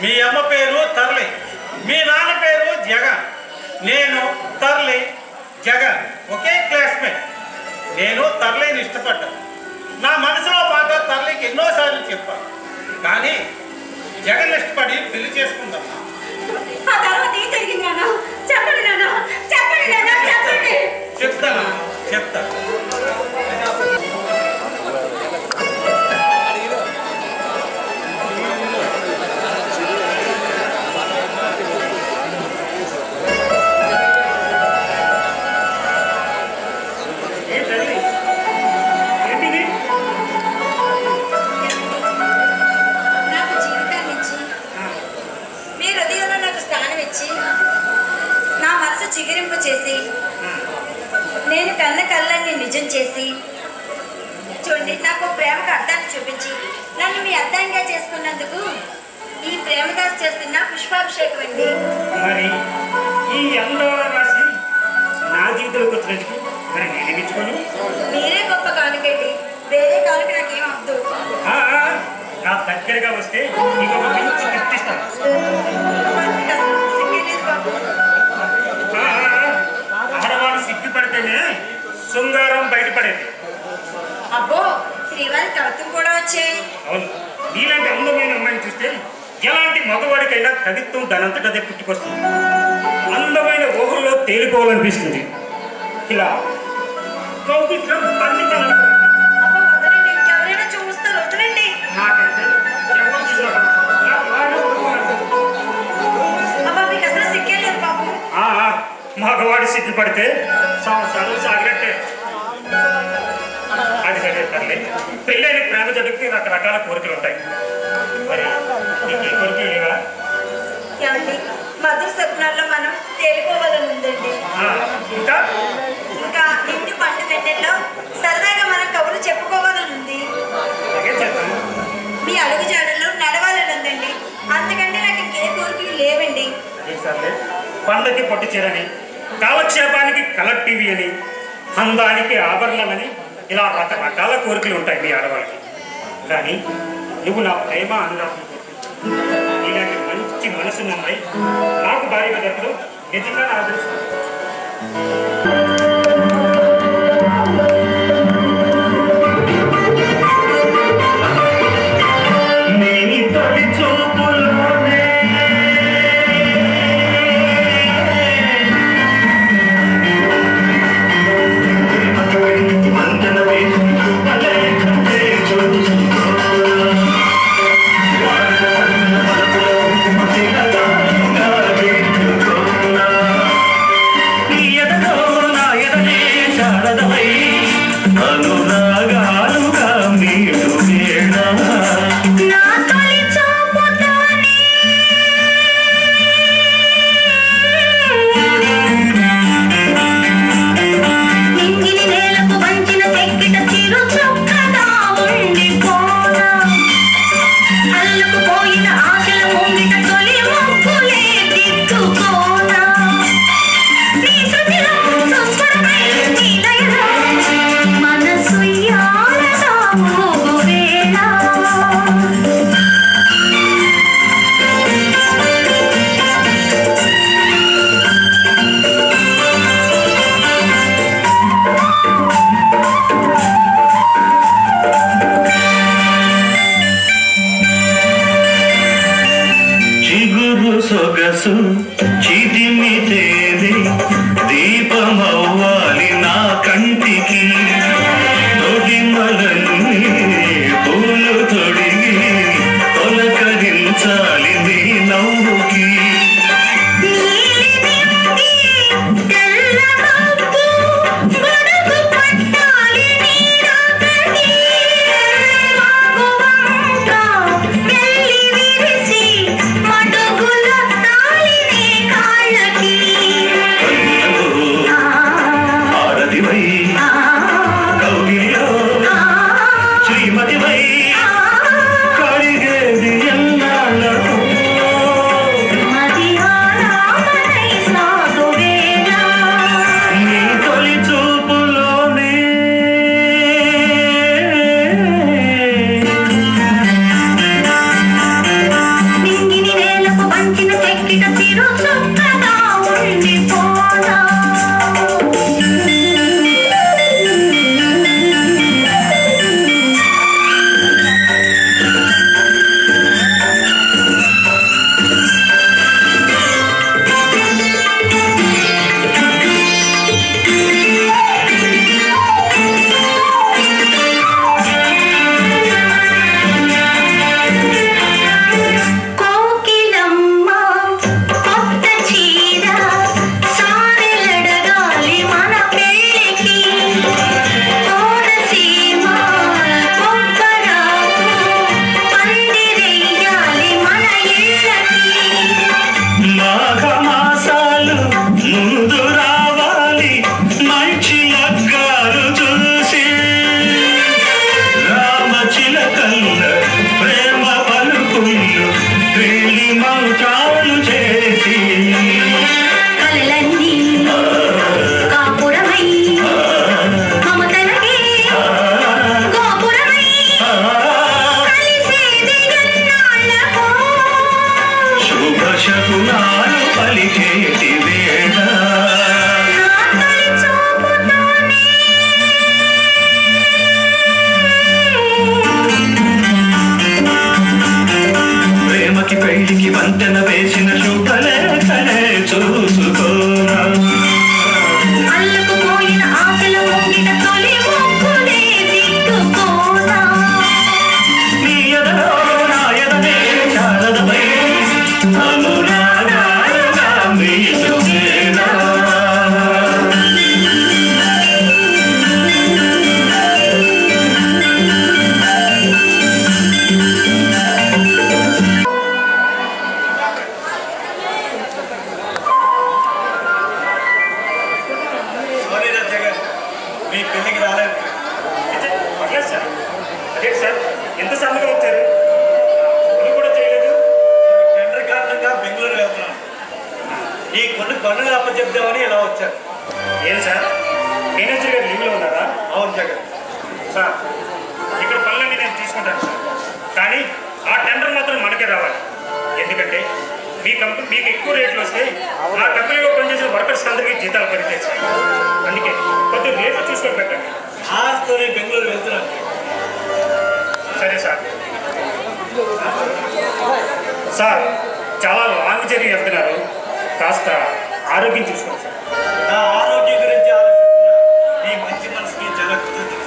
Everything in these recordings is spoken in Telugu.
మీ అమ్మ పేరు తర్లి, మీ నాన్న పేరు జగన్, నేను తర్లి జగన్ ఒకే క్లాస్మేట్. నేను తర్లిని ఇష్టపడ్డాను. నా మనసులో మాట తర్లికి ఎన్నోసార్లు చెప్పాను, కానీ జగన్ ఇష్టపడి పెళ్లి చేసుకుందాం. చెప్తాను చెప్తాను. నా మనసు చిగురింపు చేసి నేను కన్న కళ్ళని నిజం చేసి చూడండి, నాకు ప్రేమకు అర్థాన్ని చూపించి నన్ను మీ అర్థంగా చేసుకున్నందుకు ఈ ప్రేమదాస్ చేస్తున్న పుష్పాభిషేకం అండి. మరి ఈ అందరూ రాసి నా జీవితంలోకి వచ్చినందుకు మరి నేను ఇచ్చుకోను. మీరే గొప్ప కానుకండి, వేరే కానుక నాకేం అద్దు. నా దగ్గరగా వస్తే నీకు ఒక మంచి గిఫ్ట్ ఇస్తాను. ఆడవాళ్ళు సిగ్గుపడితేనే శృంగారం బయటపడేది. అబ్బో, శ్రీవారి కవిత్వం కూడా వచ్చాయి. అవును, నీలాంటి అందమైన అమ్మాయిని చూస్తే ఎలాంటి మగవాడికైనా కవిత్వం దానంతట అదే పుట్టుకొస్తుంది. అందమైన ఊహల్లో తేలిపోవాలనిపిస్తుంది. ఇలా కౌగిట్లో పండితనం. అబ్బో వదలండి, ఇంకెవరైనా చూస్తారు, వదలండి. అబ్బా మీకు అసలు సిగ్గే లేదు బాబు. మగవాడు సిగ్గుపడితే సంవత్సరాలు సాగినట్టే. అది సరే తల్లి, పెళ్ళైన ప్రేమ జట్టుకి రకరకాల కోరికలు ఉంటాయి. మరి నీకు ఈ కోరిక లేవా? ఏమండి, మధుర స్వప్నాల్లో మనం తేలిపోవాలని ఉందండి. ఇంకా ఇంకా ఇంటి పంట వెన్నెల్లో సరదాగా మనం కబుర్లు చెప్పుకోవాలని ఉంది. మీ అడుగు జాడల్లో నడవాలని ఉందండి. అంతకంటే నాకు ఇంకే కోరికలు లేవండి. సర్లే, పండకి పట్టు చీరని, కాలక్షేపానికి కలర్ టీవీ అని, అందానికి ఆభరణాలని, ఇలా రకరకాల కోరికలు ఉంటాయి మీ ఆడవాళ్ళకి. కానీ నువ్వు నా ప్రేమ అనురాగం, ఇలాంటి మంచి మనసున్నాయి నాకు భారీగా దొరకదు. నిజంగా నా అదృష్టం. చిదిమితేది దీపమవ్వాలి నా కంటికి, తొడిమలన్నీ పూలు తొడిగి తొలకరించాలి నీ నవ్వుకి. Thank you. వంతెన వేసిన శుభలేఖలే చూసుకోరా అల్లుకుపోయిన ఆకలి పొంగిన తొలి మొక్కులే దిక్కుకోరా నీ ఎదలో నా ఎదనే శారదమై అనురాగాలుగా మీసుకేరా మీ పెళ్ళికి రాలేదు. పర్లేదు సార్. అదే సార్ ఎంత సన్నగా వచ్చారు, పని కూడా చేయలేదు. టెండర్ కారణంగా బెంగళూరు వెళ్తున్నాను. ఈ కొన్ని పనులు అప్పచెప్దామని ఇలా వచ్చారు. ఏం సార్ మేనేజర్ గారు లీవ్లో ఉన్నారా? అవును జగన్. సార్ ఇక్కడ పనులన్నీ నేను తీసుకుంటాను సార్, కానీ ఆ టెండర్ మాత్రం మనకే రావాలి. ఎందుకంటే మీ కంపెనీ మీకు ఎక్కువ రేట్లు వస్తే నా కంపెనీలో పనిచేసిన వర్కర్స్ అందరికీ జీతాలు పెరుగుతాయి సార్. అందుకే కొద్దిగా రేట్లు చూసుకొని పెట్టండి. ఆస్తోనే బెంగళూరు వెళ్తున్నాను. సరే సార్. సార్ చాలా లాంగ్ జర్నీ వెళ్తున్నారు, కాస్త ఆరోగ్యం చూసుకోండి సార్. నా ఆరోగ్యం గురించి ఆలోచిస్తున్నా నీ మంచి మనసుకి చాలా కృతజ్ఞతలండి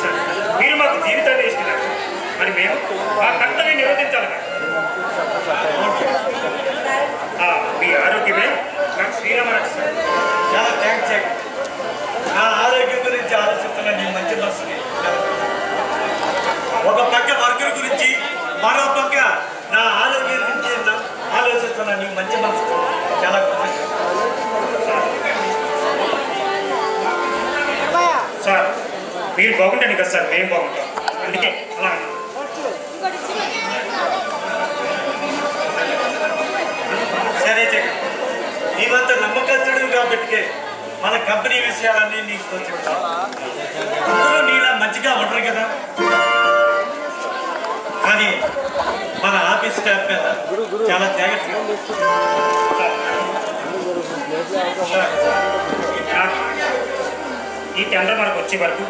సార్. మీరు మాకు జీవితాన్ని ఇస్తున్నారు, మరి మేము ఆ కర్తవ్యం నిరోధించాలి కదా. మీ ఆరోగ్యమే నాకు శ్రీరామరాజు సార్. చాలా థ్యాంక్స్ జగన్. నా ఆరోగ్యం గురించి ఆలోచిస్తున్నా నీ మంచి మనసుకి. ఒక పక్క వర్కర్ గురించి, మరో పక్క నా ఆరోగ్యం గురించి ఆలోచిస్తున్నా నీ మంచి మనసు చాలా సార్ మీరు బాగుంటండి కదా సార్, మేము బాగుంటాం. అందుకే అలా సరే జగన్, నీవంత నమ్మకస్తుడు కాబట్టి మన కంపెనీ విషయాలన్నీ నీకు చెప్తాను. అందరూ నీలా మంచిగా ఉండరు కదా, కానీ మన ఆఫీస్ స్టాఫ్ మీద చాలా జాగ్రత్తగా ఈ టెండర్ మనకు వచ్చే వరకు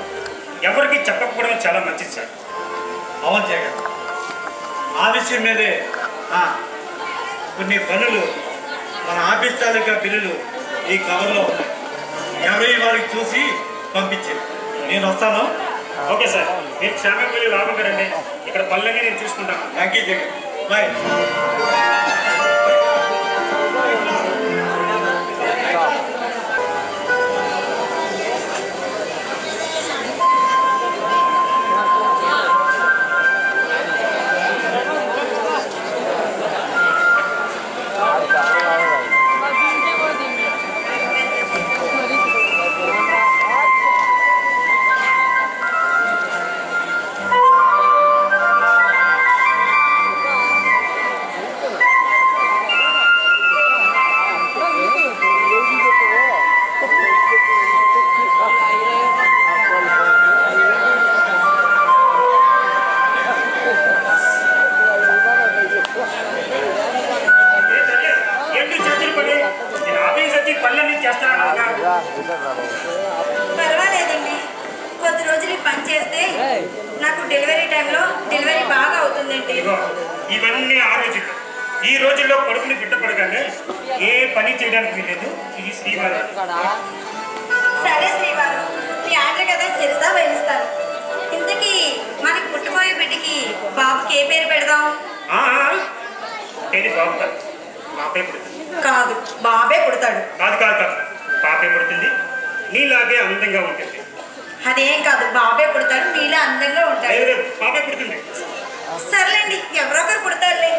ఎవరికి చెప్పకపోవడం చాలా మంచిది సార్. అవును జగన్, ఆ విషయం మీదే కొన్ని పనులు మన ఆఫీస్ తాలూకా బిల్లులు ఈ కవర్లో ఉన్నాయి. ఎవరి వారికి చూసి పంపించారు. నేను వస్తాను. ఓకే సార్, మీరు క్షేమం వెళ్ళి లాభంగా రండి. ఇక్కడ పనులన్నీ నేను చూసుకుంటాను. Thank you Jagan, bye. పర్వాలేదండి, కొద్ది రోజులు పని చేస్తే నాకు డెలివరీ టైంలో డెలివరీ బాగా అవుతుందండి. ఇవన్నీ ఆ రోజుల్లో, ఈ రోజుల్లో కొడుకుని బిడ్డ పడగానే ఏ పని చేయడానికి వీలేదు. ఇది శ్రీవారు. సరే శ్రీవారు, మీ ఆర్డర్ కదా శిరసా వహిస్తాను. ఇంతకీ మనకి పుట్టబోయే బిడ్డకి బాబుకి ఏ పేరు పెడదాం? ఏది బాబు కాదు, పాపే పుడుతుంది. కాదు, బాబే పుడతాడు. కాదు కాదు కాదు, పాపే పుడుతుంది. నీలాగే అందంగా ఉంటుంది. అదేం కాదు, బాబే పుడతాడు, మీలా అందంగా ఉంటాడు. లేదు లేదు, పాపే పుడుతుంది. సర్లేండి, ఎవరో ఒకరు పుడతారులే.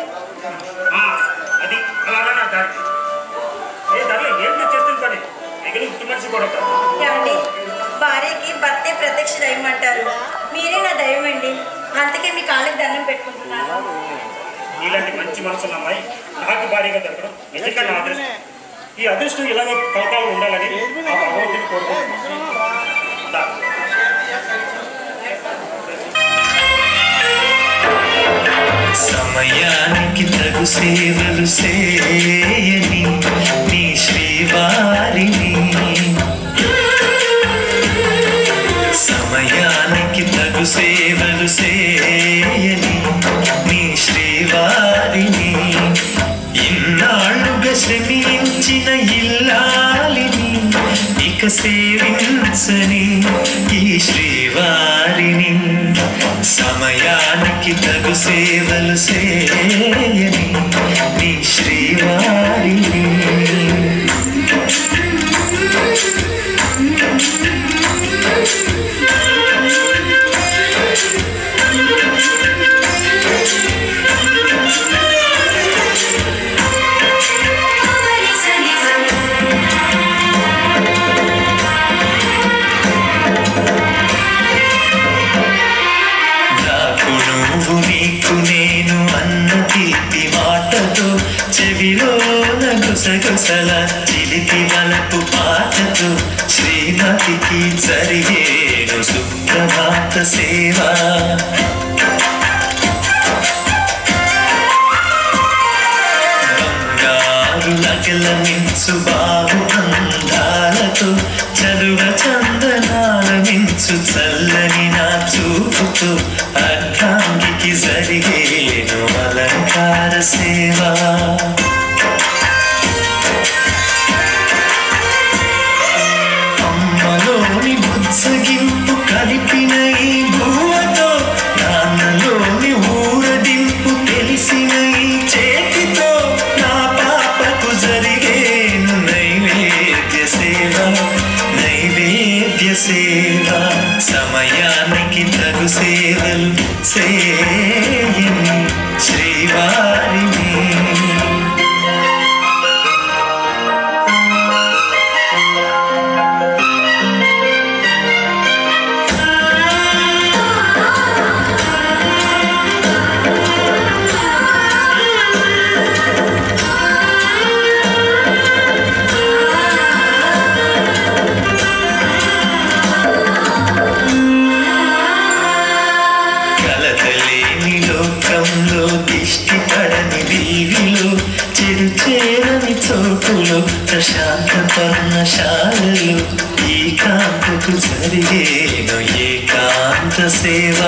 అది అలాగా నా దారి. ఏ దారిలో ఏంటో చేస్తుంది పని మిగిలిన ఇంటి మనిషి కూడా కాదు. ఏమండి, భార్యకి భర్తే ప్రత్యక్ష దైవం అంటారు. మీరే నా దైవం అండి, అందుకే మీ కాళ్ళకి దండం పెట్టుకుంటున్నాను. ఇలాంటి మంచి మనసున్న అమ్మాయి నాకు భారీగా దొరకడం నిజంగా నా అదృష్టం. ఈ అదృష్టం ఇలాగ కలకాలం ఉండాలని ఆ భగవంతుని కోరుకుంటున్నాను. సమయానికి తగు సేవలు చేయని నీ శ్రీవారిని, సమయానికి తగు సేవలు చేయని నీ శ్రీవారిని ఇన్నాళ్ళుగా శ్రమించిన ఇల్లాలిని ఇక సేవించని ఈ శ్రీవారిని సమయానికి తగు సేవలు చేయని నీ శ్రీవారిని చెవిలోన గుసగుసల చిలిపి వలపు పాటతో శ్రీమతికి జరిగేను సుప్రభాత సేవ బంగారు నగల మించు బాబు అందాలతో చలువ చందనాల మించు చల్లని నా చూపుతో అర్థాంగికి జరిగేను అలంకార సేవ అమ్మలోని ముత్సగింపు కలిపిన ఈ భూవతో నాన్నలోని ఊరడింపు తెలిసిన ఈ చేతితో నా పాపకు జరిగేను నైవేద్య సేవ నైవేద్య సేవ సమయానికి తగు సేవలు చేయని శ్రీవారిని చోటులో ప్రశాంత పర్ణశాలలో ఏకాంతకు జరిగేను ఏకాంత సేవ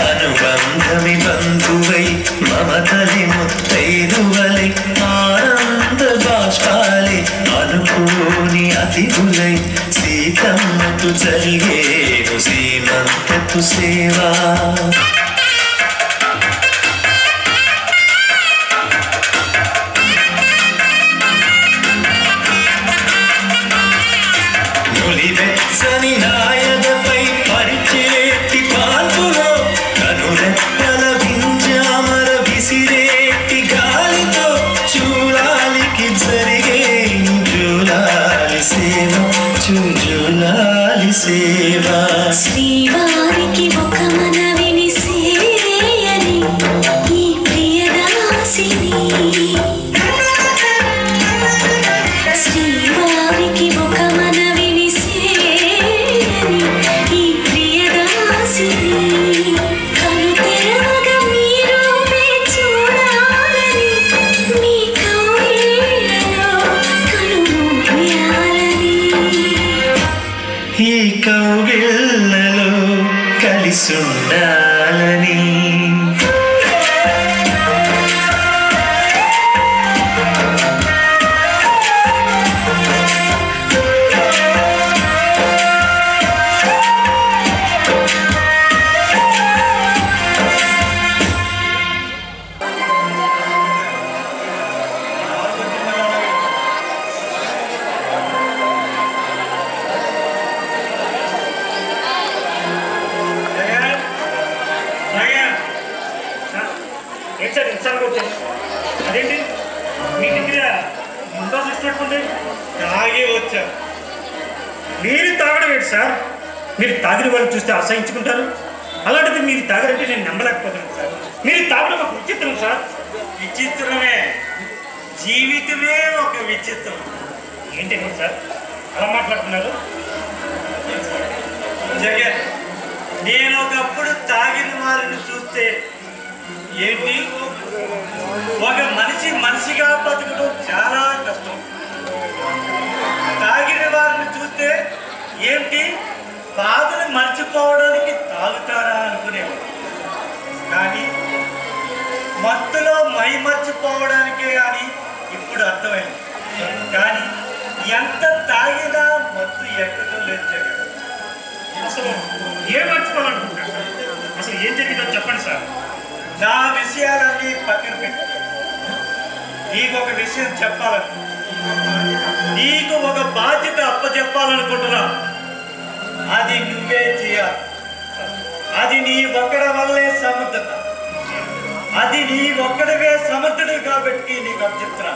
అనుబంధమి బంధువై మమతలి ముత్తైదువలై ఆనంద బాష్పాలే అనుకోని అతిథులై సీతమ్మకు జరిగేను సీమంతపు సేవ నులివెచ్చని నాయనపై పరిచేటి పాల్పులో కనురెప్పల వింజామర విసిరేటి గాలితో చూలాలికి జరిగేను జూలాలి సేవ జూలాలి సేవ శ్రీవారికి ఒక మనవిని సేయని ఈ ప్రియదాసిని శ్రీవారికి ఒక మనవిని సేయని ఈ ప్రియదాసిని కను తెరవగా మీరు చూడాలని మీ కౌగిళ్ళలో కనుమూయాలని ఈ కౌగిళ్ళలో కలిసుండాలని అదేంటి మీ దగ్గర ముందా చూసినట్టుంది తాగి వచ్చా. మీరు తాగడం ఏంటి సార్? మీరు తాగిన వాళ్ళు చూస్తే అసహించుకుంటారు. అలాంటిది మీరు తాగరంటే నేను నమ్మలేకపోతున్నాను సార్. మీరు తాగడం ఒక విచిత్రం సార్. విచిత్రమే, జీవితమే ఒక విచిత్రం. ఏంటండి సార్ అలా మాట్లాడుతున్నారు? జగన్, నేను ఒకప్పుడు తాగిన వారిని చూస్తే ఏంటి, ఒక మనిషిగా బతకడం చాలా కష్టం. తాగుతారా అనుకునేవాడు. కానీ మత్తులో మైమర్చిపోవడానికే అని ఇప్పుడు అర్థమైంది. కానీ ఎంత తాగినా మత్తు ఎక్కడం లేదు జగన్. అసలు ఏం మర్చిపోవాలనుకుంటున్నారు సార్? అసలు ఏం జరిగిందో చెప్పండి సార్. నా విషయాలన్నీ పక్కన పెట్టు. నీకు ఒక విషయం చెప్పాలను, నీకు ఒక బాధ్యత అప్పచెప్పాలనుకుంటున్నా. అది నువ్వే చేయాలి. అది నీ ఒక్కడి వల్లే సమర్థత. అది నీ ఒక్కడివే సమర్థుడు కాబట్టి నీకు అప్పచెప్తున్నా.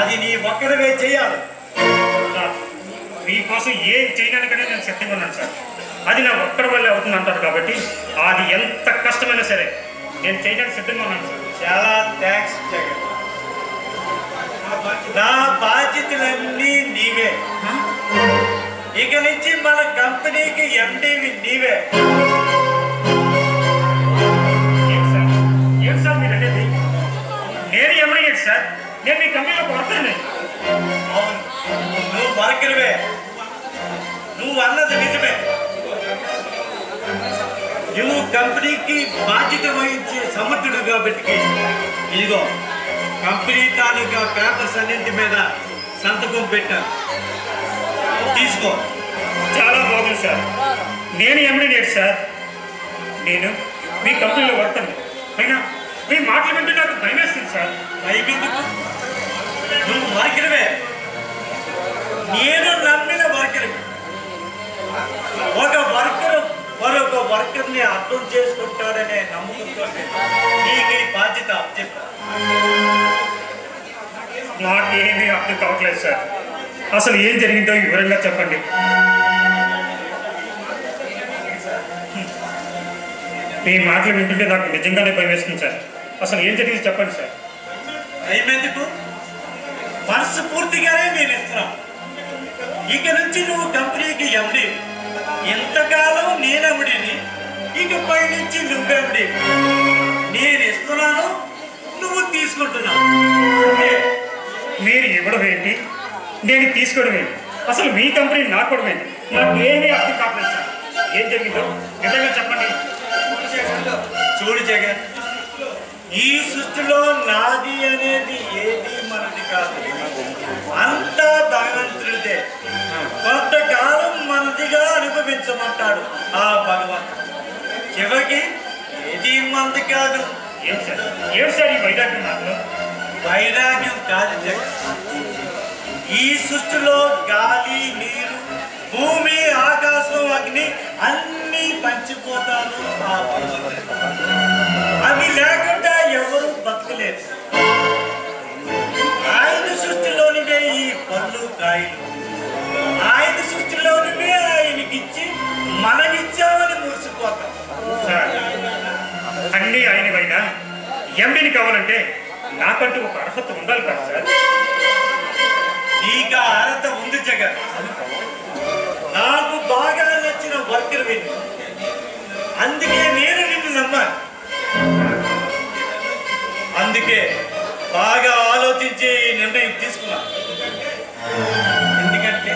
అది నీ ఒక్కడివే చేయాలి. సార్, మీకోసం ఏం చేయడానికనే నేను సిద్ధంగా ఉన్నాను సార్. అది నా ఒక్కడి వల్లే అవుతుంది అంటారు కాబట్టి అది ఎంత కష్టమైనా సరే నేను చేయడానికి సిద్ధంగా ఉన్నాను సార్. చాలా థ్యాంక్స్ జగన్. నా బాధ్యతలన్నీ నీవే. ఇక నుంచి మన కంపెనీకి ఎండీవి నీవే. ఏం సార్ మీరు అనేది? నేను ఏమయ్యాడు సార్? నేను మీ కంపెనీలో కొడతాను. అవును, నువ్వు వర్కర్వే. నువ్వు అన్నది నిజమే. నువ్వు కంపెనీకి బాధ్యత వహించే సమర్థుడు కాబట్టి ఇదిగో కంపెనీ తాలూకా పేపర్స్ అన్నింటి మీద సంతకం పెట్టాను, తీసుకో. చాలా బాగుంది సార్. నేను ఎమ్మెల్యేట్ సార్. నేను మీ కంపెనీలో వర్తాను. అయినా మీ మాటలు వింటే నాకు భయం వేస్తుంది సార్. భయమెందుకు? నువ్వు వర్కర్వే. నేను నమ్మిన వర్కర్. ఒక వర్కర్ మరొక వర్కర్ని అర్థం చేసుకుంటాడనే నమ్మకంతో నీకు ఈ బాధ్యత అప్పచెప్తా. నాకేమీ అర్థం కావట్లేదు సార్. అసలు ఏం జరిగిందో వివరంగా చెప్పండి. మీ మాటలు వింటుంటే నాకు నిజంగానే భయం వేస్తుంది సార్. అసలు ఏం జరిగింది చెప్పండి సార్. భయమెందుకు? మనసు పూర్తిగానే నేను ఇస్తున్నాను. ఇక నుంచి నువ్వు కంపెనీకి ఎండి. ఎంతకాలం నేనెవడిని, ఇకపై నుంచి నువ్వెవడి. నేను ఇస్తున్నాను, నువ్వు తీసుకుంటున్నావు. మీరు ఇవ్వడం ఏంటి, నేను తీసుకోవడం ఏంటి? అసలు మీ కంపెనీ నాకోవడం ఏంటి? నాకేమీ అర్థం కావట్లేదు సార్. ఏం జరిగిందో నిజంగా చెప్పండి. చూడు జగన్, ఈ సృష్టిలో నాది అనేది ఏది మనది కాదు. అంతా భగవంతుడిదే. కొంతకాలం మనదిగా అనుభవించమంటాడు ఆ భగవంతుడు. చివరికి ఏది మనది కాదు. ఏం సార్ ఈ వైరాగ్యం నాకు? వైరాగ్యం కాదు జగన్. ఈ సృష్టిలో గాలి, నీరు, భూమి, ఆకాశం, అగ్ని అన్నీ పంచిపోతాను ఆ భగవంతుడు. అవి లేకుండా ఎవరు బతకలేదు. ఆయన సృష్టిలోనివే ఈ పళ్ళు, కాయలు. ఆయన సృష్టిలోనివే ఆయనకిచ్చి మనమిచ్చామని మురిసిపోతాం. సార్, అన్నీ ఆయనవైనా ఎండిని కావాలంటే నాకంటూ ఒక అర్హత ఉండాలి కదా సార్. నీకు అర్హత ఉంది జగన్. నాకు బాగా నచ్చిన వర్కర్ విని, అందుకే నేను నిన్ను నమ్మాను. అందుకే బాగా ఆలోచించి నిర్ణయం తీసుకున్నా. ఎందుకంటే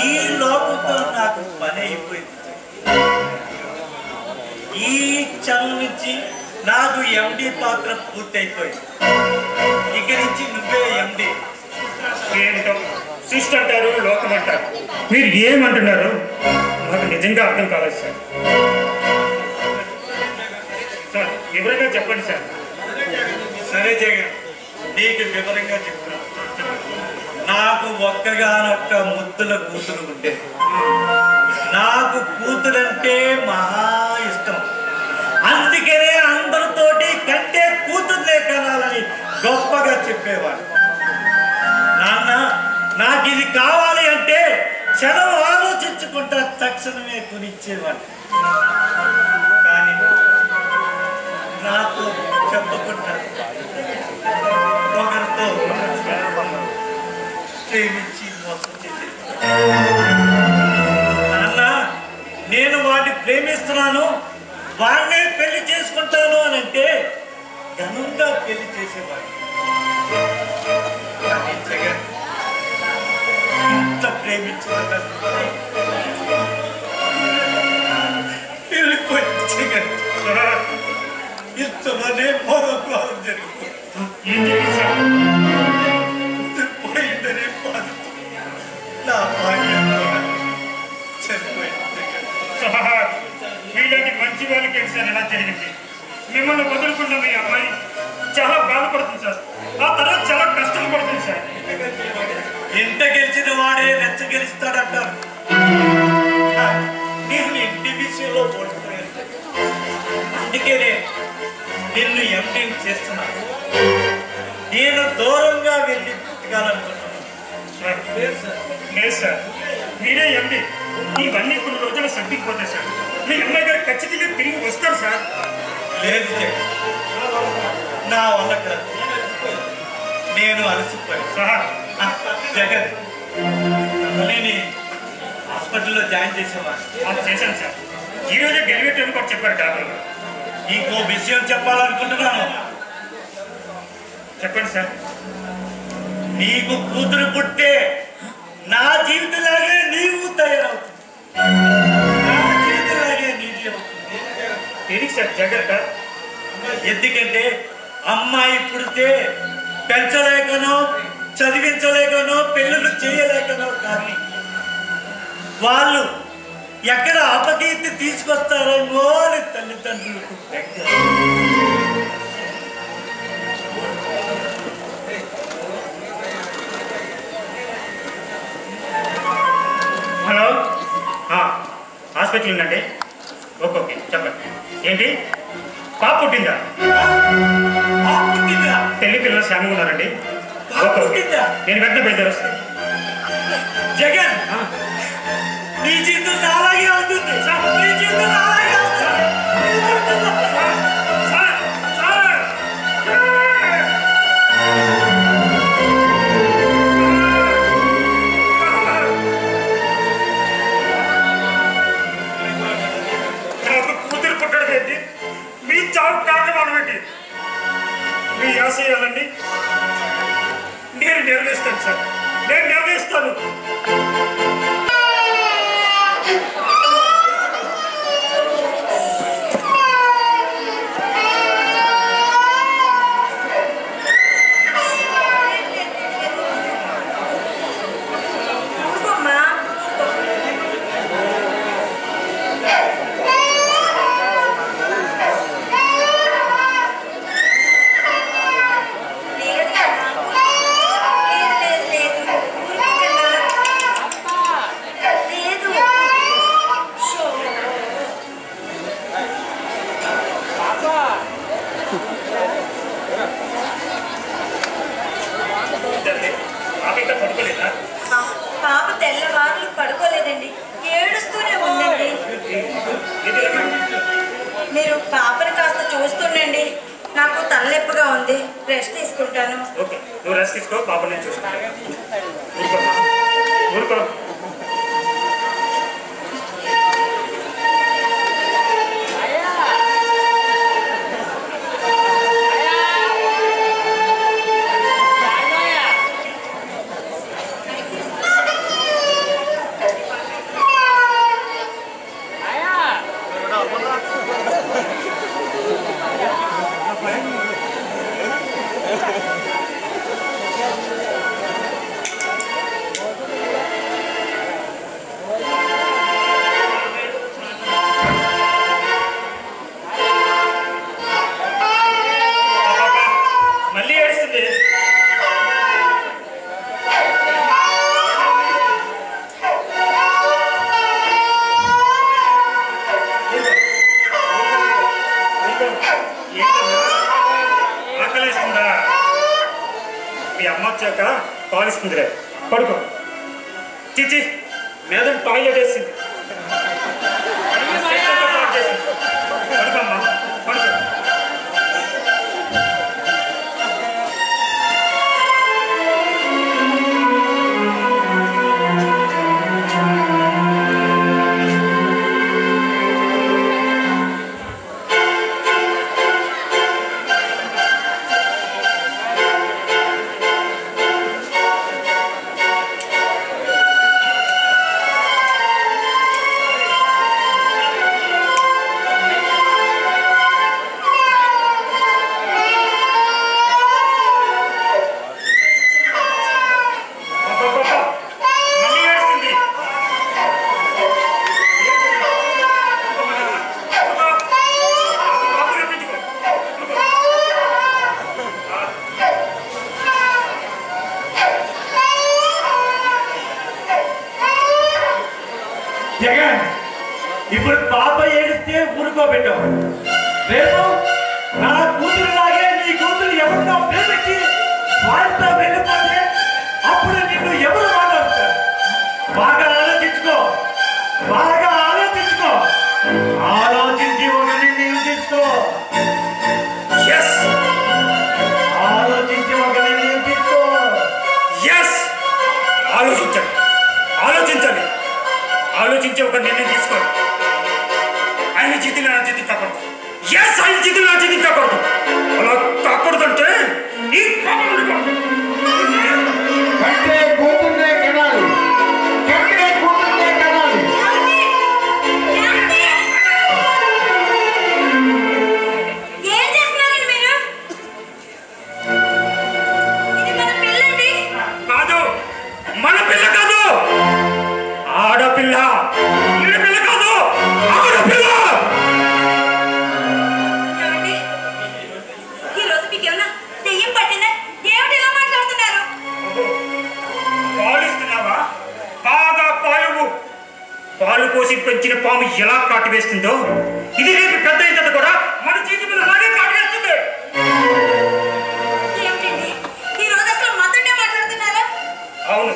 ఈ లోకంతో నాకు పని అయిపోయింది. ఈ క్షణం నుంచి నాకు ఎండి పాత్ర పూర్తయిపోయింది. ఇక నుంచి నువ్వే ఎండి. ఏంటో సృష్టి అంటారు, లోకం అంటారు. మీరు ఏమంటున్నారు నాకు నిజంగా అర్థం కాలేదు సార్. సార్ వివరంగా చెప్పండి సార్. సరే జగన్, నీకు వివరంగా చెప్తున్నా. నాకు ఒక్కగానొక్క ముద్దుల కూతురు ఉంటే, నాకు కూతురంటే మహా ఇష్టం. అందుకనే అందరితోటి కంటే కూతుర్నే కనాలని గొప్పగా చెప్పేవాడు. నాన్న, నాకు ఇది కావాలి అంటే క్షణం ఆలోచించుకుంటా తక్షణమే కొనిచ్చేవాడు. కానీ నాకు చెప్పకుండా ఒకరితో ప్రేమించి మోసం చేసేది. నాన్న, నేను వాడిని ప్రేమిస్తున్నాను, వాడినే పెళ్లి చేసుకుంటాను అని అంటే ఘనంగా పెళ్లి చేసేవాడు. కానీ జగన్, ఇంత ప్రేమించిన నాతోనే మోదం జరిగింది. ఏం జరిగింది సార్? పోయిందనే బాధ నా భార్య చనిపోయింది. సార్, మీలాంటి మంచి వాళ్ళకి సార్ ఎలా జరిగింది? మిమ్మల్ని వదులుకున్న మీ అమ్మాయి చాలా బాధపడుతుంది సార్. ఆ తర్వాత చాలా కష్టం పడుతుంది సార్. ఇంట గెలిచిన వాడే నెచ్చ గెలుస్తాడంటారు. నేను ఇంటి విషయంలో ఓడిపోయాను. అందుకే నిన్ను ఎంపీని చేస్తున్నాను. నేను దూరంగా వెళ్ళి పుట్టగాలనుకుంటున్నాను. సార్ లేదు సార్, మీరే ఎండి. ఇవన్నీ కొన్ని రోజులు సర్దిపోతాయి సార్. మీ అమ్మాయి గారు ఖచ్చితంగా తిరిగి వస్తారు సార్. లేదు జగన్, నా వల్ల కాదు. నేను అలసిపోయాను సార్. జగన్. నేను హాస్పిటల్లో జాయిన్ చేసేవా? చేశాను సార్. ఈ రోజే డెలివరీ టైం కూడా చెప్పారు డాక్టర్. ఇంకో విషయం చెప్పాలనుకుంటున్నాను. చెప్పండి సార్. నీకు కూతురు పుట్టే నా జీవితంలాగే నీవు తయారవుతుంది. నా జీవితంలాగే నీది అవుతుంది. దేనికి సార్ జాగ్రత్త? ఎందుకంటే అమ్మాయి పుడితే పెంచలేకనో చదివించలేకనో పెళ్ళిళ్ళు చేయలేకనో కానీ వాళ్ళు ఎక్కడ అపకీర్తి తీసుకొస్తారేమో అని తల్లిదండ్రులకు హలో, హాస్పిటల్ ఉందండి. ఓకే ఓకే చెప్పండి. ఏంటి పాప పుట్టిందా? పెళ్లి పిల్లలు శ్యామంగా ఉన్నారండి. ఓకే ఓకే, నేను వెంటనే బయలుదేరొస్తాను. జగన్, నీ జీవితం అలాగే అవుతుంది. నీ జీవితం అలాగే అవుతుంది. కూతురు పుట్టడం ఏంటి? మీ చావు కారణం ఏంటి? మీ ఆశయాలన్నీ నేను నెరవేరుస్తాను సార్. నేను నెరవేరుస్తాను. పాప తెల్లవారులు పడుకోలేదండి, ఏడుస్తూనే ఉందండి. మీరు పాపని కాస్త చూస్తుండండి. నాకు తలనొప్పిగా ఉంది, రెస్ట్ తీసుకుంటాను. ఓకే, నువ్వు రెస్ట్ తీసుకో. పాప నేను చూసుకుంటాను. ఊరుకో. మళ్ళీ ఏడుస్తుంది. ఆకలిస్తుందా? మీ అమ్మ వచ్చాక పాలిస్తుంది. రే పడుకో. చిచి మీద టాయిలెట్ వేసింది. పడుకోమ్మా, పడుకో. జగన్ ఇప్పుడు పాప ఏడిస్తే ఊరుకోబెట్టావు. రేపు నా కూతురులాగే నీ కూతురు ఎవరినో ప్రేమించి వారితో వెళ్ళిపోతే అప్పుడు నిన్ను ఎవరు మాట్లాడతారు? బాగా ఆలోచించుకో, బాగా ఆలోచించుకో, ఆలోచించి ఒక నిర్ణయం తీసుకో. ఆలోచించి ఒక నిర్ణయం తీసుకో. ఆలోచించండి, ఆలోచించండి, ఆలోచించి ఒక నిర్ణయం తీసుకోండి. ఆయన జీతులు నా జీతం కాకూడదు. ఆయన జీతులు నా జీతం కాకూడదు. అలా కాకూడదంటే ఈ కంటే కూతుర్నే కనాలి, కంటే కూతుర్నే కనాలి. ఏం చేస్తున్నారండి మీరు? ఇది మన పిల్లండి. కాదు, మన పిల్ల కాదు, ఆడపిల్ల. ఈడ పిల్ల కాదు, ఆడపిల్ల. ఏమండి? ఈ రోజు మీకు ఏమన్నా దెయ్యం పట్టిందా? ఏమిటి ఇలా మాట్లాడుతున్నారు? పాలు ఇస్తున్నావా? బాగా పాలు. పాలు పోసి పెంచిన పాము ఎలా కాటు వేస్తుందో ఇది రేపు పెద్ద అయిన కూడా మన చేతి మీద అలాగే కాటు వేస్తుంది. ఏమిటండి ఈ రోజు అసలు మతుండే మాట్లాడుతున్నారా? అవును,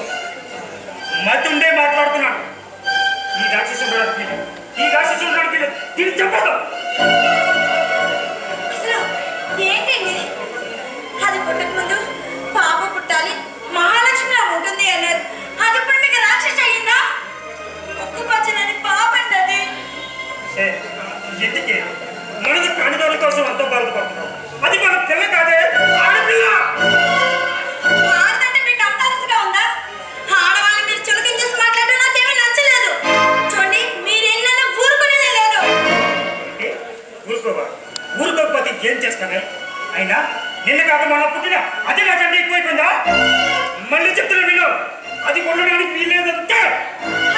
మతుండే మాట్లాడుతున్నాను. ఈ రాక్షసుడు నడిపి, ఈ రాక్షసుడు నడిపి దీన్ని చెప్పదు. అసలు ఏంటండి అది పుట్టక ముందు పాప పుట్టాలి, మహాలక్ష్మి ఉంటుంది అన్నారు. అది ఇప్పుడు మీకు రాక్షసి అయ్యిందా? ముక్కు పచ్చనని పాప అండి అది. ఎందుకే మనది కణిదాల కోసం అంత బాధపడుతున్నాం? అది మన పిల్ల కాదే, ఆడపిల్ల. ఆడదంటే మీకు అంత అలసగా ఉందా? ఆడవాళ్ళని మీరు చులకించేసి మాట్లాడడం నాకేమీ నచ్చలేదు. చూడండి మీరు ఎన్నైనా ఊరుకునేదే లేదు. ఊరుకోవా? ఊరుకోకపోతే ఏం చేస్తానే? అయినా నిన్న కాక మన పుట్టిన అది నాకంటే ఎక్కువైపోయిందా? మళ్ళీ చెప్తున్నా నేను, అది ఉండడానికి వీల్లేదంటే.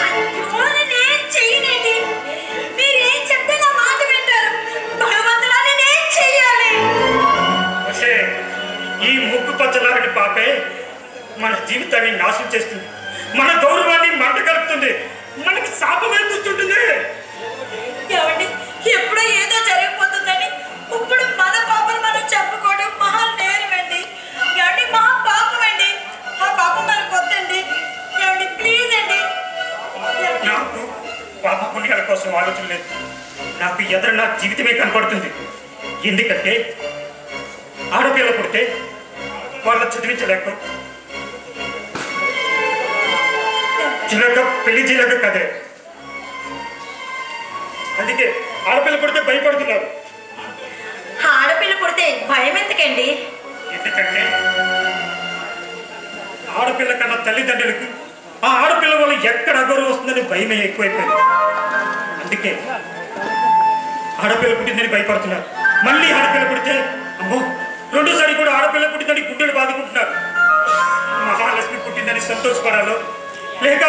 అయ్యో, నేనేం చెయ్యనండి. మీరేం చెప్తే నా మాట వింటారు. భగవంతుడా, నేనేం చెయ్యాలి? వచ్చే ఈ ముక్కు పచ్చలాంటి పాపే మన జీవితాన్ని నాశనం చేస్తుంది, మన గౌరవాన్ని మంట కలుపుతుంది, మనకి శాపమై కూర్చుంటుంది. ఏమండి ఎప్పుడో ఏదో జరిగిపోతుందని ఇప్పుడు మన పాపను మనం చెప్పుకోవడం మహా నేరమండి. ఏమండి మహా పాపం అండి. ఆ పాపం మనకు వద్దండి. ఏమండి ప్లీజ్ అండి. నాకు పాప పుణ్యాల కోసం ఆలోచన లేదు. నాకు ఎదురు నా జీవితమే కనపడుతుంది. ఎందుకంటే ఆడపిల్ల పుడితే వాళ్ళ చదివించలేక చిలక పెళ్లి చేయలేక కదే. అందుకే ఆడపిల్ల పుడితే భయపడుతున్నారు. ఆడపిల్ల పుడితే భయం ఎందుకండి? ఎందుకంటే ఆడపిల్ల కన్నా తల్లిదండ్రులకు ఆ ఆడపిల్ల వల్ల ఎక్కడ అగౌరవం వస్తుందని భయమే ఎక్కువైపోయింది. అందుకే ఆడపిల్ల పుట్టిందని భయపడుతున్నారు. మళ్ళీ ఆడపిల్ల పుడితే అమ్మో రెండోసారి కూడా ఆడపిల్ల పుట్టిందని గుండెలు బాదుకుంటున్నారు. మహాలక్ష్మి పుట్టిందని సంతోషపడాలో లేక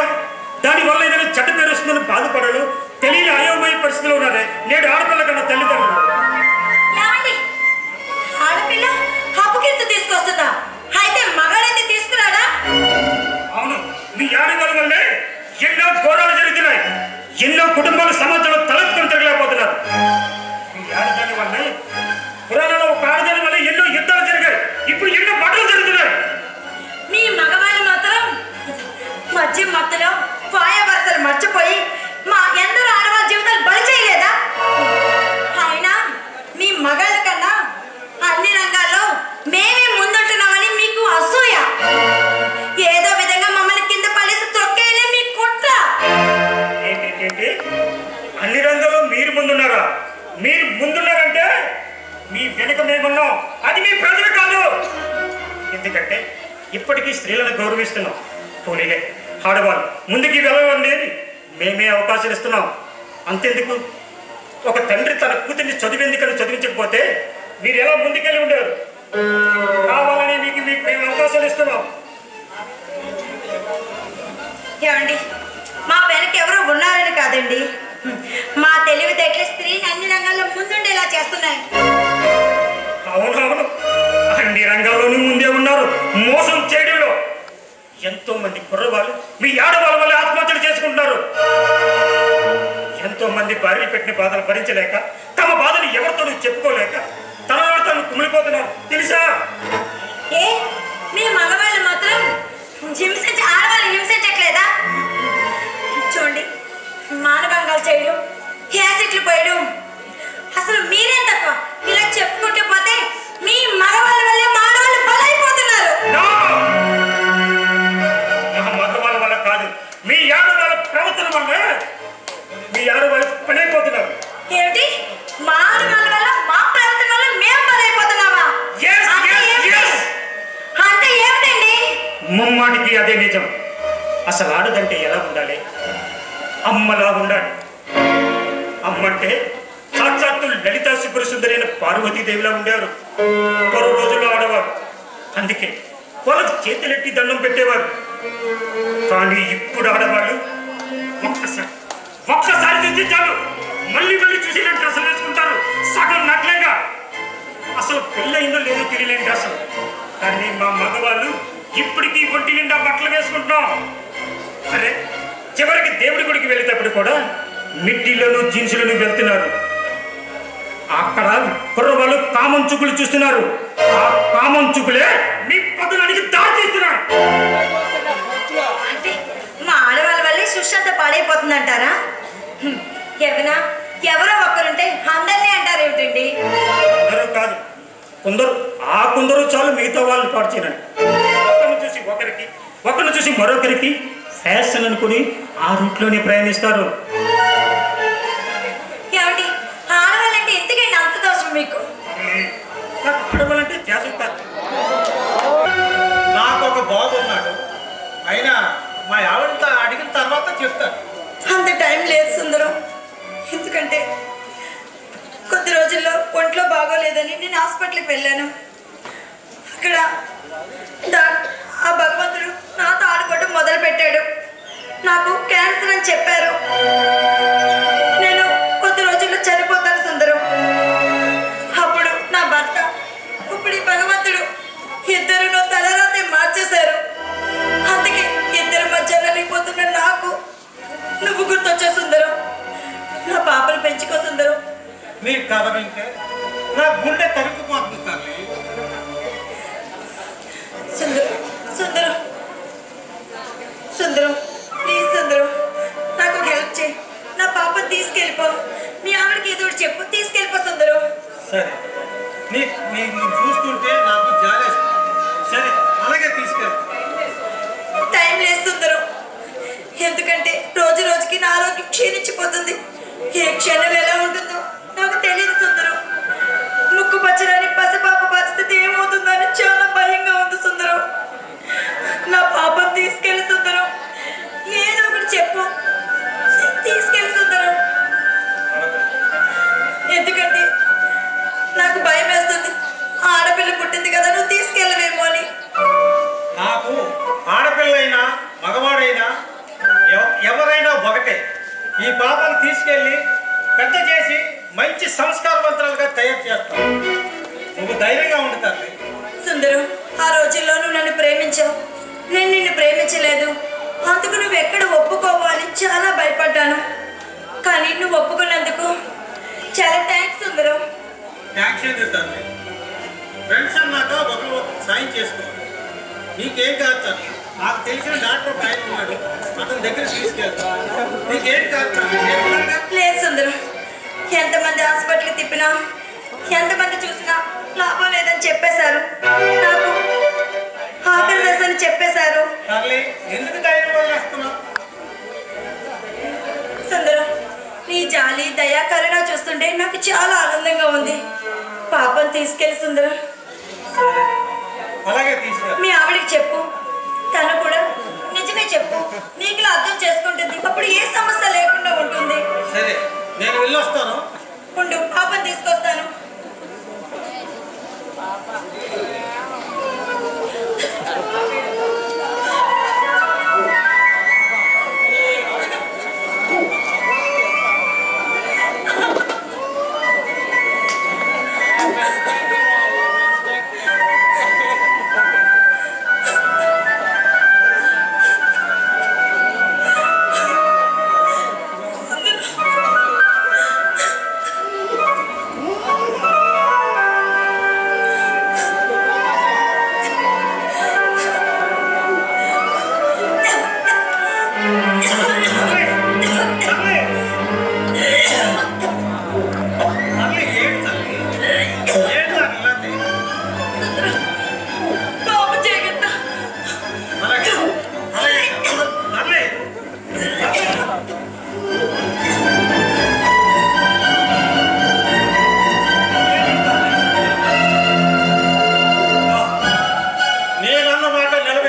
దానివల్ల ఏదైనా చెడ్డ పేరు వస్తుందని బాధపడాలో తెలియని అయోమయ పరిస్థితిలో ఉన్నారే నేడు ఆడపిల్ల కన్నా తల్లిదండ్రులు. ఏమండి ఆడపిల్ల హప్పుకింత తీసుకొస్తుందా? అయితే మగాడైతే తీసుకురాడా? అవును, మీ ఆడవాళ్ళ వల్లే ఎన్నో ఘోరాలు జరుగుతున్నాయి. ఎన్నో కుటుంబాలు సమాజంలో తలెత్తుకొని తిరగలేకపోతున్నారు. మీ ఆడదాని వల్లే పురాణంలో ఒక ఆడదాని వల్ల ఎన్నో యుద్ధాలు జరిగాయి. ఇప్పుడు ఎన్నో మటలు జరుగుతున్నాయి. మీ మగవాళ్ళు మాత్రం మధ్య మధ్యలో పాయ వరుసలు మర్చిపోయి మా ఎందరో ఆడవాళ్ళ జీవితాలు బలి చేయలేదా? అయినా మీ మగాళ్ళ కన్నా అన్ని రంగాల్లో మేమే ముందుంటున్నామని మీకు అసూయ. ఏదో విధంగా మమ్మల్ని కింద పడేసి తొక్కేయలే మీ కుట్ర. ఏంటి అన్ని రంగాల్లో మీరు ముందున్నారా? మీరు ముందున్నారంటే మీ వెనుక మేమున్నాం. అది మీ ప్రజలు కాదు. ఎందుకంటే ఇప్పటికీ స్త్రీలను గౌరవిస్తున్నాం. పోనీలే ఆడవాళ్ళు ముందుకి వెళ్ళవండి అని మేమే అవకాశాలు ఇస్తున్నాం. అంతెందుకు ఒక తండ్రి తన కూతుర్ని చదివేందుకని చదివించకపోతే మీరు ఎలా ముందుకెళ్ళి ఉండేవారు? కావాలని మీకు మేము అవకాశాలు ఇస్తున్నాం. ఏమండి మా వెనక ఎవరో ఉన్నారని కాదండి, మా తెలివితేటలు స్త్రీని అన్ని రంగాల్లో ముందుండేలా చేస్తున్నాయి. అవునవును, అన్ని రంగాల్లోనూ ముందే ఉన్నారు. మోసం చేయడంలో ఎంతో మంది కుర్రవాళ్ళు మీ ఆడవాళ్ళ వల్ల ఆత్మహత్యలు చేసుకుంటున్నారు. ఎంతో మంది భార్యలు పెట్టిన బాధలు భరించలేక తమ బాధను ఎవరితోనూ చెప్పుకోలేక తనలో తాను కుమిలిపోతున్నారు తెలుసా? ఏ మీ మగవాళ్ళు మాత్రం ఆడవాళ్ళు హింసించట్లేదా? చూడండి, మానభంగాలు చేయడం, యాసిడ్లు పోయడం, అసలు మీరేం తక్కువ. ఇలా చెప్పుకుంటూ పోతే మీ మగవాళ్ళ వల్లే మానవాళ్ళు బలైపోతున్నారు. మగవాళ్ళ వల్ల కాదు, మీ ఆడవాళ్ళ ప్రవర్తన వల్ల మీ ఆడవాళ్ళు పనైపోతున్నారు. ఏమిటి? మా ఆడవాళ్ళ వల్ల, మా ప్రవర్తన వల్ల మేము బలైపోతున్నావా? అంటే ఏమిటండి? ముమ్మాటికి అదే నిజం. అసలు ఆడదంటే ఎలా ఉండాలి? అమ్మలా ఉండాలి. అమ్మంటే సాక్షాత్తు లలితా సుబ్రసుందరి అయిన పార్వతీదేవిలా ఉండేవారు మరో రోజుల్లో ఆడవారు. అందుకే వాళ్ళకి చేతులెట్టి దండం పెట్టేవారు. కానీ ఇప్పుడు ఆడవాళ్ళు ఒక్కసారి చూసి చాలు మళ్ళీ మళ్ళీ చూసినట్టు అసలు వేసుకుంటారు, సగం నట్లేగా. అసలు పెళ్ళయిందో లేదో తెలియలేండి అసలు. కానీ మా మగవాళ్ళు ఇప్పటికీ ఒంటి నిండా బట్టలు వేసుకుంటున్నాం. అరే, చివరికి దేవుడి గుడికి వెళ్ళేటప్పుడు కూడా మిట్టిలోను జీన్సులను వెళ్తున్నారు. అక్కడ కుర్రవాళ్ళు కామం చూపులు చూస్తున్నారు. ఆ కామం చూపులే మీ పదునానికి దారి తీస్తున్నారు. అంటే మా ఆడవాళ్ళ వల్లే సుశాంత పాడైపోతుందంటారా? ఎవనా ఎవరో ఒకరుంటే అందరినీ అంటారు ఏమిటండి? అందరూ కాదు, కొందరు చాలు మిగతా వాళ్ళు పాడు చేయరండి. ఒకరిని చూసి ఒకరికి, ఒకరిని చూసి మరొకరికి ఫ్యాషన్ అనుకుని ఆ రూట్లోనే ప్రయాణిస్తారు. ఏమిటి ఆడవాళ్ళంటే ఎందుకండి అంత దోషం మీకు? నాకు ఆడవాళ్ళంటే చేస్తారు. నాకు ఒక బాబు ఉన్నాడు. అయినా మా ఆవిడతో అడిగిన తర్వాత చెప్తాను. అంత టైం లేదు సుందరం. ఎందుకంటే కొద్ది రోజుల్లో ఒంట్లో బాగోలేదని నేను హాస్పిటల్కి వెళ్ళాను. అక్కడ ఆ భగవంతుడు నాతో ఆడుకోవడం మొదలుపెట్టాడు. నాకు క్యాన్సర్ అని చెప్పారు. నేను కొద్ది రోజుల్లో చనిపోతాను సుందరం. అప్పుడు నా భర్త, ఇప్పుడు ఈ భగవంతుడు ఇద్దరు తలరాతే మార్చేశారు. అందుకే ఇద్దరు మధ్య నలిగిపోతున్న నాకు నువ్వు గుర్తొచ్చా సుందరం. నా పాపను పెంచుకో సుందరం. నీ కథ వింటే నా గుండె తరుక్కుపోతుంది తల్లి. సుందరం సుందరం సుందరం ప్లీజ్ సుందరం, నాకు ఒక హెల్ప్ చేయి. నా పాపను తీసుకెళ్ళిపో. మీ ఆవిడకి ఏదో ఒకటి చెప్పు, తీసుకెళ్ళిపో సుందరం. సరే, నేను చూస్తుంటే నాకు జాలేస్తుంది. సరే, అలాగే తీసుకెళ్తా. టైం లేదు సుందరం. ఎందుకంటే రోజు రోజుకి నా ఆరోగ్యం క్షీణించిపోతుంది. ఏ క్షణం ఎలా ఉంటుందో నాకు తెలియదు సుందరం. ముక్కు పచ్చడానికి పసిపాప పరిస్థితి ఏమవుతుందని చాలా భయంగా ఉంది సుందరం. నా పాపను తీసుకెళ్ళి సుందరం, ఏదో ఒకటి చెప్పు, తీసుకెళ్ళి సుందరం. ఎందుకంటే నాకు భయం వేస్తుంది. ఆడపిల్ల పుట్టింది కదా, నువ్వు తీసుకెళ్ళవేమో అని. నాకు ఆడపిల్లైనా మగవాడైనా ఎవరైనా ఒకటే. ఈ పాపను తీసుకెళ్ళి పెద్ద చేసి మంచి సంస్కారవంతులుగా తయారు చేస్తాను. నువ్వు ధైర్యంగా ఉంటాను సుందరం. ఆ రోజుల్లో నువ్వు నన్ను ప్రేమించావు, నేను నిన్ను ప్రేమించలేదు. అందుకు నువ్వు ఎక్కడ ఒప్పుకోవాలి చాలా భయపడ్డాను. కానీ నువ్వు ఒప్పుకున్నందుకు చాలా థ్యాంక్స్ సుందరం. థ్యాంక్స్ చెప్తాను. ఫ్రెండ్స్ అన్నాక ఒకరు సాయం చేసుకోవాలి. నీకేం కాదు, నాకు తెలిసిన డాక్టర్ ఒక ఆయన ఉన్నాడు, అతని దగ్గర తీసుకెళ్తాను. నీకేం కాదు. లేదు సుందరం, ఎంతమంది హాస్పిటల్కి తిప్పినా, ఎంతమంది చూసినా లాభం లేదని చెప్పేశారు. నాకు ఆకలి వేసని చెప్పేశారు. ఎందుకు ధైర్యం వదిలేస్తున్నావు? సుందరం, నీ జాలి దయా కరుణ చూస్తుంటే నాకు చాలా ఆనందంగా ఉంది. పాపం తీసుకెళ్ళి సుందరం. అలాగే తీసుకెళ్ళి మీ ఆవిడికి చెప్పు, తను కూడా నిజమే చెప్పు, నీకులా అర్థం చేసుకుంటుంది. అప్పుడు ఏ సమస్య లేకుండా ఉంటుంది. సరే, నేను వెళ్ళొస్తాను. ఉండు, పాపం తీసుకొస్తాను.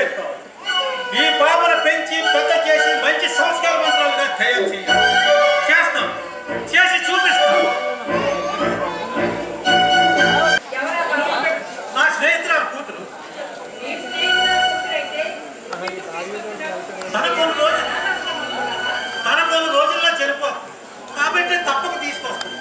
చేసుకోవాలి. ఈ పాపను పెంచి పెద్ద చేసి మంచి సంస్కారవంతులుగా తయారు చేయాలి. చేస్తాం, చేసి చూపిస్తాం. నా స్నేహితురాలు కూతురు తన కొన్ని రోజుల్లో చనిపోతుంది కాబట్టి తప్పక తీసుకొస్తాం.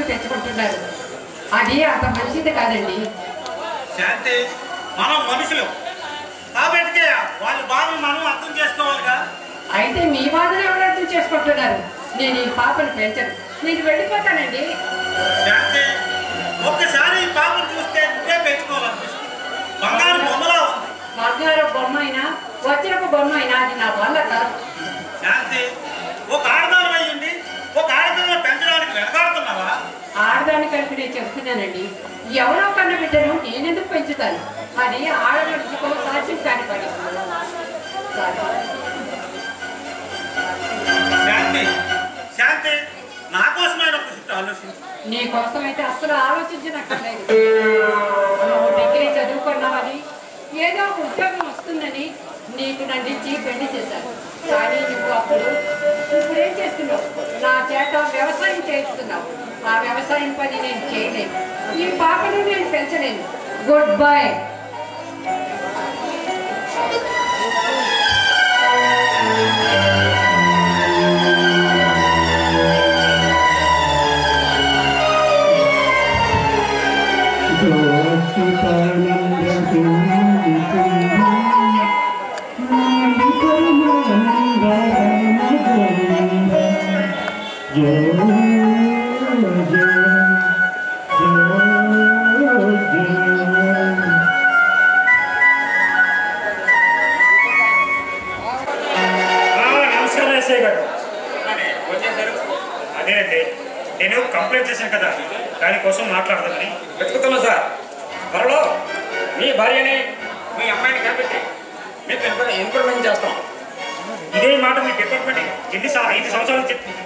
తెచ్చుకుంటున్నారు అది అంత మంచిది కాదండి. శాంతి, మనం మనుషులు కాబట్టి వాళ్ళ బాధను మనం అర్థం చేసుకోవాలిగా. అయితే మీ బాధను ఎవరు అర్థం చేసుకుంటున్నారు? నేను ఈ పాపను పెంచను, నేను వెళ్ళిపోతానండి. శాంతి, ఒక్కసారి ఈ పాపను చూస్తే నువ్వే పెంచుకోవాలనిపిస్తుంది. బంగారు బొమ్మలా ఉంది. బంగారు బొమ్మ అయినా వజ్రపు బొమ్మ అయినా అది నా వల్ల కాదు. శాంతి, ఒక ఆడదానం అయ్యింది ఒక ఆడదానం పెంచడానికి వెనకాడుతున్నావా? ఆడదాన్ని కలిపి నేను చెప్తున్నానండి. ఎవరో కన్న బిడ్డను నేనెందుకు పెంచుతాను? అది ఆడబిడ్డకు సాధ్యం కాని పని. శాంతి, శాంతి, నా కోసమైన ఒక ఆలోచించు. నీ కోసం అయితే అసలు ఆలోచించినక్కర్లేదు. నువ్వు డిగ్రీ చదువుకున్నావని ఏదో ఒక ఉద్యోగం వస్తుందని నీకు నన్నించి పెళ్లి చేశాను. కానీ నువ్వు ఇప్పుడు ఏం చేస్తున్నావు? నా చేత వ్యవసాయం చేస్తున్నావు. ఆ వ్యవసాయం పని నేను చేయలేను. ఈ పాపను నేను పెంచలేను. Good bye. నమస్కారం ఎస్ఐ గారు. అదేనండి, నేను కంప్లైంట్ చేశాను కదా, దానికోసం మాట్లాడదామని వెతుకుతున్నాం సార్. త్వరలో మీ భార్యని మీ అమ్మాయిని కనిపెట్టి మీకు ఇన్ఫర్మేషన్ చేస్తాం. ఇదే మాట మీ డిపార్ట్మెంట్ 5 సంవత్సరాలు చెప్తుంది.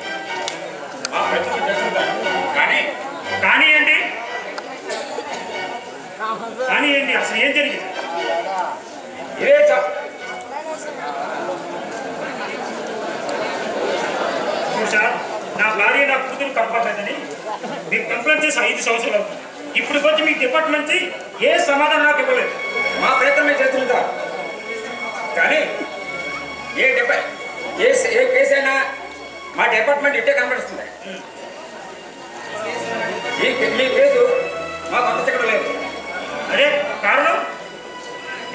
మా ప్రయత్నం చేస్తుంటాం. కానీ కానీ ఏంటి అసలు ఏం జరిగింది? ఇదే సార్, నా భార్య నా కూతురు కనపడలేదని మీరు కంప్లైంట్ చేసి 5 సంవత్సరాలు అవుతుంది. ఇప్పుడు వచ్చి మీ డిపార్ట్మెంట్ నుంచి ఏ సమాధానం నాకు ఇవ్వలేదు. మా ప్రయత్నం మేము చేస్తుంటాం. కానీ ఏ కేసు అయినా మా డిపార్ట్మెంట్ ఇట్టే కనపడుతుంది. మీ కేసు మాకు అంతచక్కడం లేదు. అదే కారణం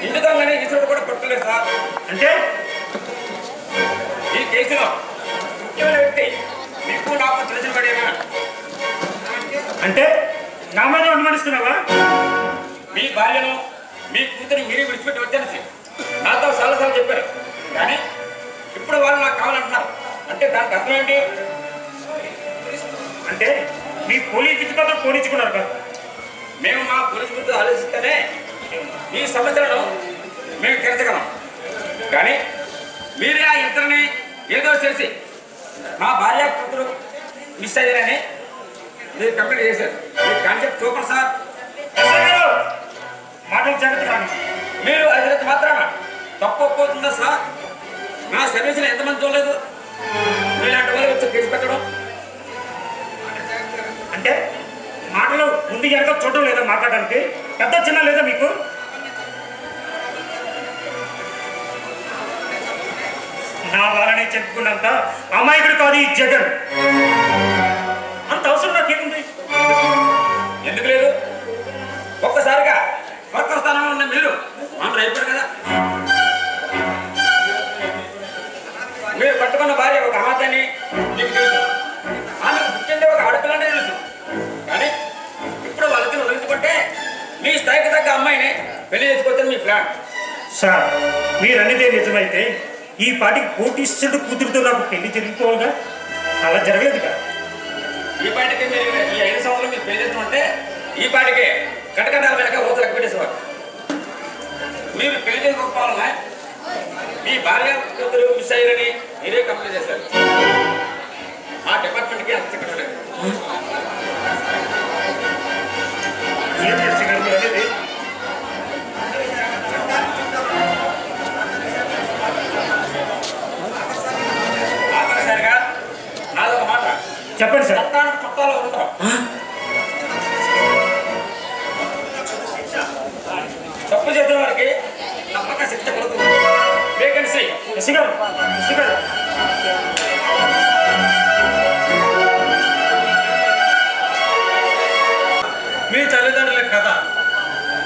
ఇందుకోగానే ఈశ్వరుడు కూడా పట్టలేదు సార్. అంటే ఈ కేసులో ముఖ్యమైన వ్యక్తి మీకు నాకు తెలిసిన పడేనా? అంటే నా మీద అనుమానిస్తున్నావా? మీ భార్యను మీ కూతురు మీరే విడిచిపెట్టి వచ్చాను నాతో చాలాసార్లు చెప్పారు. కానీ ఇప్పుడు వాళ్ళు నాకు కావాలంటున్నారు. అంటే దానికి అర్థం ఏంటి? అంటే మీ పోలీసు ఇచ్చిపోతే పోలీసుకున్నారు కదా. మేము మా పోలీసు గురించి ఆలోచిస్తేనే ఈ సమస్యలను మేము తీర్చగలం. కానీ మీరే ఆ ఇద్దరిని ఏదో చేసి మా భార్య కూతురు మిస్ అయ్యారని మీరు కంప్లీట్ చేశారు. మీ కాన్సెప్ట్ సూపర్ సార్. మాటలు జాగ్రత్త కానీ మీరు అది మాత్రాన తప్పు ఒప్పుతుందా సార్? నా సర్వీసులు ఎంతమంది చూడలేదు మీలాంటి వాళ్ళు వచ్చి కేసు పెట్టడం. అంటే మాటలు ముందు వెనక చూడడం లేదా మాట్లాడడానికి? పెద్ద చిన్న లేదా మీకు? నా వాళ్ళని చెప్పుకున్నంత అమాయకుడు కాదు ఈ జగన్. అంత అవసరం నాకేముంది? ఎందుకు లేదు? ఒక్కసారిగా వర్కర్ స్థానంలో ఉన్న మీరు అందరూ అయిపోయారు కదా. మీరు పట్టుకున్న భార్య ఒక అమాతాన్ని మీకు తెలుసు. ఆమెకు పుట్టింది ఒక ఆడపిల్లని తెలుసు. కానీ ఇప్పుడు వాళ్ళకి వదిలించుకుంటే మీ స్థాయికి తగ్గ అమ్మాయిని పెళ్లి చేసుకోవచ్చు మీ ప్లాన్. సార్, మీరు అనేది నిజమైతే ఈ పాటికి కోటీశ్వరుడు కూతురుతో నాకు పెళ్లి జరిగిపోవాలిగా. అలా జరగలేదు కదా. ఈ పాటికి మీరు ఈ 5 సంవత్సరాలు మీరు పెళ్లి చేస్తుంటే ఈ పాటికి కటకటాల వెనక ఊతలకు పెట్టేసేవారు. మీరు పెళ్లి చేసుకోవాలన్నా మీ భార్య కూతురు మిస్ అయ్యారు చెప్పండి సార్. చట్టానికి చట్టాలు ఉండవు. తప్పు చేసిన వారికి తప్పక శిక్ష పడుతుంది. వేకెన్సీ ఎస్సీ గారు